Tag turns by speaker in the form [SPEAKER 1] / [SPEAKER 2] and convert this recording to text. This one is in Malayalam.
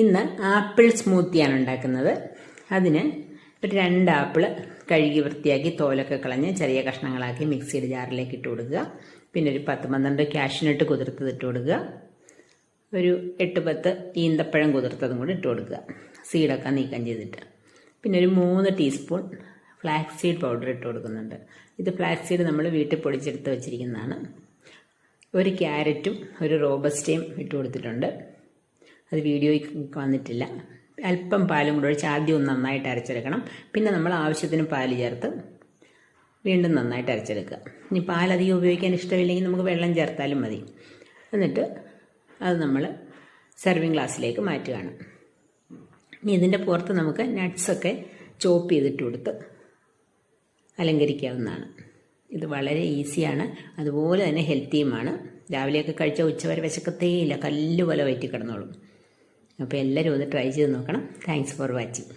[SPEAKER 1] ഇന്ന് ആപ്പിൾ സ്മൂത്തിയാണ് ഉണ്ടാക്കുന്നത്. അതിന് ഒരു 2 ആപ്പിൾ കഴുകി വൃത്തിയാക്കി തോലൊക്കെ കളഞ്ഞ് ചെറിയ കഷ്ണങ്ങളാക്കി മിക്സിയുടെ ജാറിലേക്ക് ഇട്ട് കൊടുക്കുക. പിന്നെ ഒരു 10-12 കാഷ്യൂനട്ട് കുതിർത്തത് ഇട്ട് കൊടുക്കുക. ഒരു 8-10 ഈന്തപ്പഴം കുതിർത്തതും കൂടി ഇട്ട് കൊടുക്കുക, സീഡൊക്കെ നീക്കം ചെയ്തിട്ട്. പിന്നെ ഒരു 3 ടീസ്പൂൺ ഫ്ലാക്സ് സീഡ് പൗഡർ ഇട്ട് കൊടുക്കുന്നുണ്ട്. ഇത് ഫ്ലാക്സ് സീഡ് നമ്മൾ വീട്ടിൽ പൊടിച്ചെടുത്ത് വെച്ചിരിക്കുന്നതാണ്. ഒരു ക്യാരറ്റും ഒരു റോബസ്റ്റയും ഇട്ട് കൊടുത്തിട്ടുണ്ട്. അത് വീഡിയോയിൽ വന്നിട്ടില്ല. അല്പം പാലും കൂടെ ഒഴിച്ച് ആദ്യം ഒന്ന് നന്നായിട്ട് അരച്ചെടുക്കണം. പിന്നെ നമ്മൾ ആവശ്യത്തിന് പാല് ചേർത്ത് വീണ്ടും നന്നായിട്ട് അരച്ചെടുക്കുക. ഇനി പാലധികം ഉപയോഗിക്കാൻ ഇഷ്ടമില്ലെങ്കിൽ നമുക്ക് വെള്ളം ചേർത്താലും മതി. എന്നിട്ട് അത് നമ്മൾ സെർവിങ് ഗ്ലാസ്സിലേക്ക് മാറ്റുകയാണ്. ഇനി ഇതിൻ്റെ പുറത്ത് നമുക്ക് നട്ട്സൊക്കെ ചോപ്പ് ചെയ്തിട്ട് കൊടുത്ത് അലങ്കരിക്കാവുന്നതാണ്. ഇത് വളരെ ഈസിയാണ്, അതുപോലെ തന്നെ ഹെൽത്തിയുമാണ്. രാവിലെയൊക്കെ കഴിച്ചാൽ ഉച്ചവരെ വിശക്കത്തേയില്ല, കല്ല് പോലെ വയറ്റി കിടന്നോളും. അപ്പോൾ എല്ലാവരും ഒന്ന് ട്രൈ ചെയ്ത് നോക്കണം. Thanks for watching.